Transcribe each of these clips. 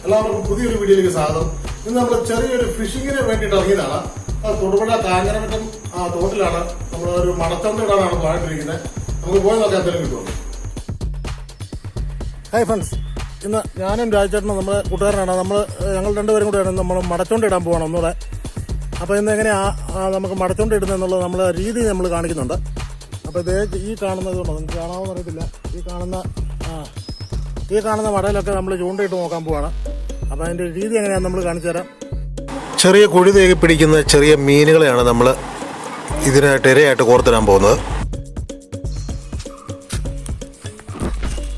എല്ലാവർക്കും പുതിയൊരു വീഡിയോയിലേക്ക് സ്വാഗതം. ഇന്ന് നമ്മൾ ചെറിയൊരു ഫിഷിങ്ങിന് വേണ്ടിയിട്ട് ഇറങ്ങിയതാണ്. തൊടുപുഴ കാഞ്ഞിരമറ്റം തോട്ടിലാണ് നമ്മൾ ഒരു മടച്ചന്ത ഇടാനാണ് പോയിട്ടിരിക്കുന്നത്. നമുക്ക് പോയി നോക്കാൻ എന്തെങ്കിലും കിട്ടുമോ? ഹായ് ഫ്രണ്ട്സ്, ഇന്ന് ഞാനും രാജേട്ടനും നമ്മുടെ കൂട്ടുകാരനാണ്. ഞങ്ങൾ രണ്ടുപേരും കൂടെയാണ് നമ്മൾ മടച്ചോണ്ട് ഇടാൻ പോകണം ഒന്നുകൂടെ. അപ്പോൾ ഇന്ന് എങ്ങനെയാ നമുക്ക് മടച്ചോണ്ട് ഇടുന്നതെന്നുള്ളത് നമ്മൾ രീതി നമ്മൾ കാണിക്കുന്നുണ്ട്. അപ്പോൾ ഇതേ ഈ കാണുന്നത് കൊണ്ടോ നിങ്ങൾക്ക് കാണാമെന്ന് അറിയത്തില്ല, ഈ കാണുന്ന മടയിലൊക്കെ നമ്മൾ ചൂണ്ടയിട്ട് നോക്കാൻ പോവാണ്. അപ്പോൾ അതിൻ്റെ രീതി എങ്ങനെയാണെന്ന് നമ്മൾ കാണിച്ചു തരാം. ചെറിയ കുഴി തേകി പിടിക്കുന്ന ചെറിയ മീനുകളെയാണ് നമ്മൾ ഇതിനായിട്ട് ഇരയായിട്ട് കോർത്തിടാൻ പോകുന്നത്.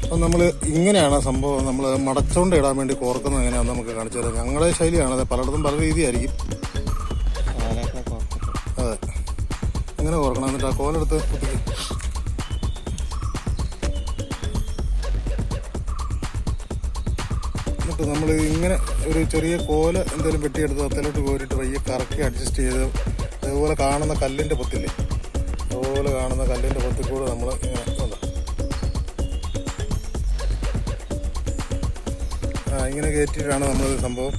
അപ്പം നമ്മൾ ഇങ്ങനെയാണ് സംഭവം. നമ്മൾ മടച്ചോണ്ട് ഇടാൻ വേണ്ടി കോർക്കുന്നത് എങ്ങനെയാണെന്ന് നമുക്ക് കാണിച്ചു തരാം. ഞങ്ങളുടെ ശൈലിയാണ്, പലയിടത്തും പല രീതിയായിരിക്കും. അതെ, എങ്ങനെ കോർക്കണം? എന്നിട്ട് ആ കോലെടുത്ത് കുത്തിക്കും. എന്നിട്ട് നമ്മൾ ഇങ്ങനെ ഒരു ചെറിയ കോല എന്തെങ്കിലും വെട്ടിയെടുത്ത് അത്തലോട്ട് കോരിയിട്ട് വയ്യ കറക്കി അഡ്ജസ്റ്റ് ചെയ്ത് അതുപോലെ കാണുന്ന കല്ലിൻ്റെ പൊത്തില്ലേ, അതുപോലെ കാണുന്ന കല്ലിൻ്റെ പൊത്തിൽ കൂടെ നമ്മൾ ഇങ്ങനെ ഇങ്ങനെ കയറ്റിയിട്ടാണ് നമ്മൾ സംഭവം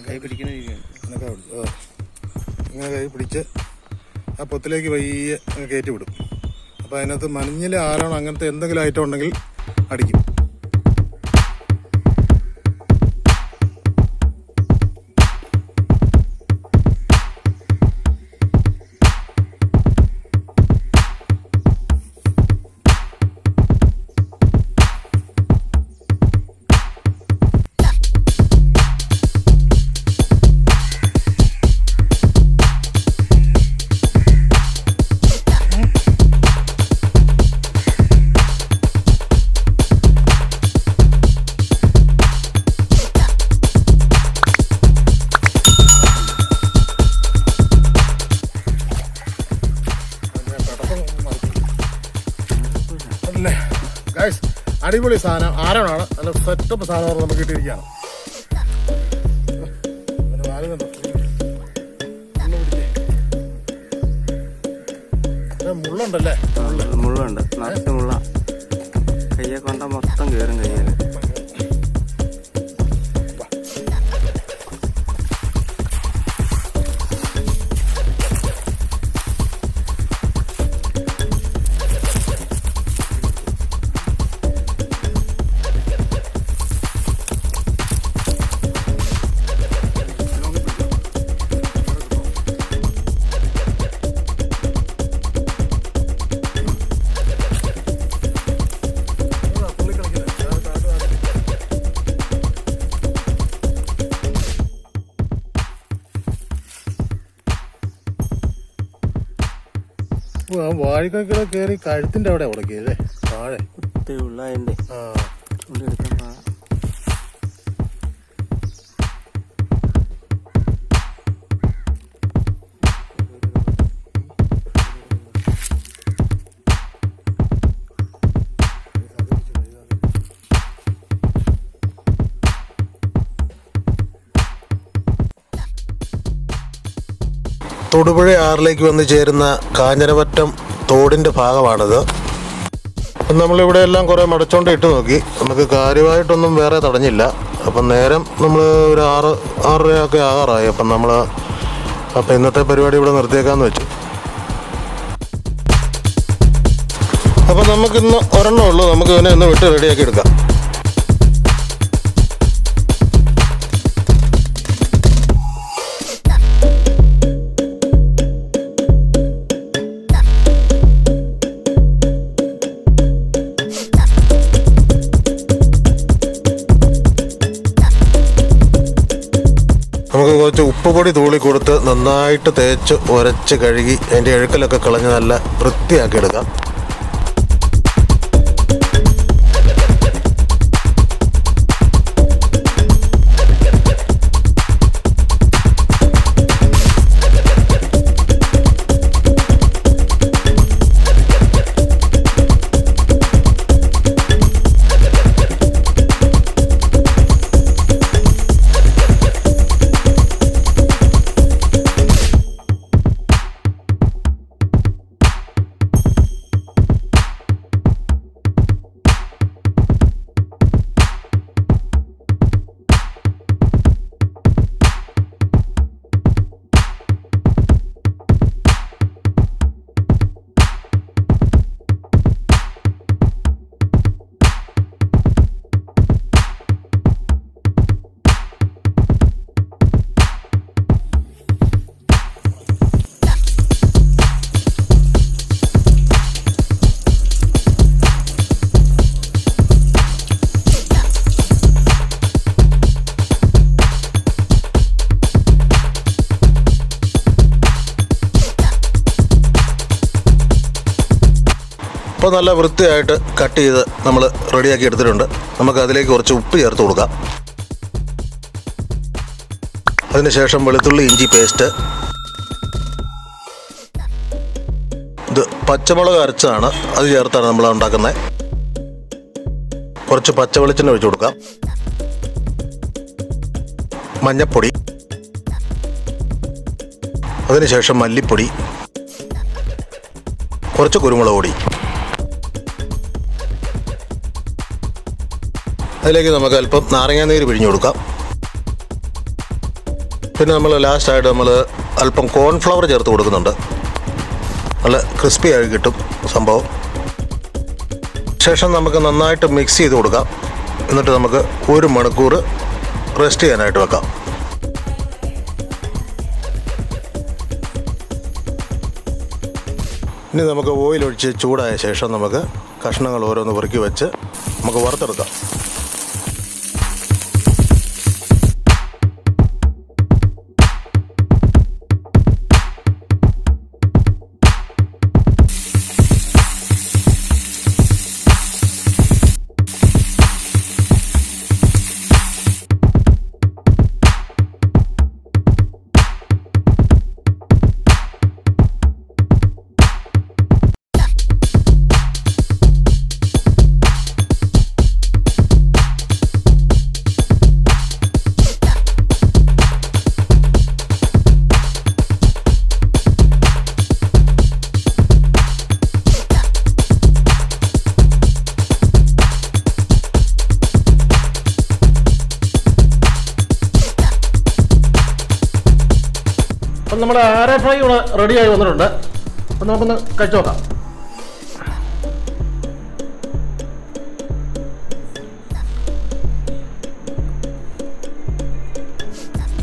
കൈ പിടിക്കുന്ന രീതിയാണ്. ഇങ്ങനെ കൈ പിടിച്ച് ആ പൊത്തിലേക്ക് വയ്യെ കയറ്റി വിടും. അപ്പോൾ അതിനകത്ത് മഞ്ഞിൽ ആരാണോ അങ്ങനത്തെ എന്തെങ്കിലും ഐറ്റം ഉണ്ടെങ്കിൽ അടിക്കും. ഗൈസ്, അടിപൊളി സാധനം, ആരാണ് നല്ല സെറ്റപ്പ് സാധനം നമുക്ക് കിട്ടിയിരിക്കുകയാണ്. മുള്ളുണ്ടല്ലേ? മുള്ളുണ്ട്, നിറച്ച് മുള്ള. കയ്യെ കൊണ്ട മൊത്തം കയറും കയ്യിൽ. വാഴക്കൊക്കെ കയറി കഴുത്തിന്റെ അവിടെ ഉടക്കിയല്ലേ താഴെ ഉള്ളതിന്റെ ചൂണ്ടെടുക്കാൻ. തൊടുപുഴ ആറിലേക്ക് വന്ന് ചേരുന്ന കാഞ്ഞിരമറ്റം തോടിൻ്റെ ഭാഗമാണിത്. നമ്മളിവിടെ എല്ലാം കുറേ മടച്ചോണ്ട് ഇട്ട് നോക്കി, നമുക്ക് കാര്യമായിട്ടൊന്നും വേറെ തടഞ്ഞില്ല. അപ്പം നേരം നമ്മൾ ഒരു 6:30 ആകാറായി. അപ്പം ഇന്നത്തെ പരിപാടി ഇവിടെ നിർത്തിയേക്കാന്ന് വെച്ചു. അപ്പം നമുക്കിന്ന് ഒരെണ്ണം ഉള്ളൂ, നമുക്ക് ഇവനെ ഒന്ന് വിട്ട് റെഡിയാക്കി എടുക്കാം. നമുക്ക് കുറച്ച് ഉപ്പുപൊടി തൂളി കൊടുത്ത് നന്നായിട്ട് തേച്ച് ഉരച്ച് കഴുകി അതിൻ്റെ അഴുക്കലൊക്കെ കളഞ്ഞ് നല്ല വൃത്തിയാക്കി എടുക്കാം. അപ്പോൾ നല്ല വൃത്തിയായിട്ട് കട്ട് ചെയ്ത് നമ്മൾ റെഡിയാക്കി എടുത്തിട്ടുണ്ട്. നമുക്ക് അതിലേക്ക് കുറച്ച് ഉപ്പ് ചേർത്ത് കൊടുക്കാം. അതിനുശേഷം വെളുത്തുള്ളി ഇഞ്ചി പേസ്റ്റ്, ഇത് പച്ചമുളക് അരച്ചതാണ്, അത് ചേർത്താണ് നമ്മൾ ഉണ്ടാക്കുന്നത്. കുറച്ച് പച്ച വെളിച്ചെണ്ണ ഒഴിച്ചു കൊടുക്കാം. മഞ്ഞപ്പൊടി, അതിനുശേഷം മല്ലിപ്പൊടി, കുറച്ച് കുരുമുളക് പൊടി. അതിലേക്ക് നമുക്ക് അല്പം നാരങ്ങാനീര് പിഴിഞ്ഞു കൊടുക്കാം. പിന്നെ നമ്മൾ ലാസ്റ്റായിട്ട് നമ്മൾ അല്പം കോൺഫ്ലവർ ചേർത്ത് കൊടുക്കുന്നുണ്ട്. നല്ല ക്രിസ്പി ആയി കിട്ടും സംഭവം. ശേഷം നമുക്ക് നന്നായിട്ട് മിക്സ് ചെയ്ത് കൊടുക്കാം. എന്നിട്ട് നമുക്ക് 1 മണിക്കൂർ റെസ്റ്റ് ചെയ്യാനായിട്ട് വെക്കാം. ഇനി നമുക്ക് ഓയിലൊഴിച്ച് ചൂടായ ശേഷം നമുക്ക് കഷ്ണങ്ങൾ ഓരോന്ന് പെറുക്കി വെച്ച് നമുക്ക് വറുത്തെടുക്കാം. അപ്പം നമ്മുടെ ആര ഫ്രൈ ഇവിടെ റെഡിയായി വന്നിട്ടുണ്ട്. അപ്പം നമുക്കൊന്ന് കഴിച്ചു നോക്കാം.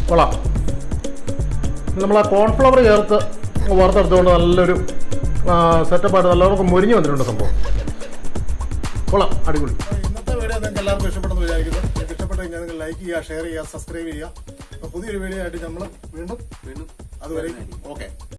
കൊള്ളാം. നമ്മൾ ആ കോൺഫ്ലവർ ചേർത്ത് വറുത്തെടുത്തുകൊണ്ട് നല്ലൊരു സെറ്റപ്പായിട്ട് നല്ലവർക്ക് മുരിഞ്ഞ് വന്നിട്ടുണ്ട് സംഭവം. കൊള്ളാം, അടിപൊളി. ഇന്നത്തെ വീഡിയോ നിങ്ങൾക്ക് എല്ലാവർക്കും ഇഷ്ടപ്പെട്ടെന്ന് വിചാരിക്കുന്നു. നിങ്ങൾക്ക് ഇഷ്ടപ്പെട്ടു കഴിഞ്ഞാൽ നിങ്ങൾ ലൈക്ക് ചെയ്യുക, ഷെയർ ചെയ്യുക, സബ്സ്ക്രൈബ് ചെയ്യുക. അപ്പോൾ പുതിയൊരു വീഡിയോ ആയിട്ട് നമ്മൾ വീണ്ടും അതുവരെ ഓക്കെ.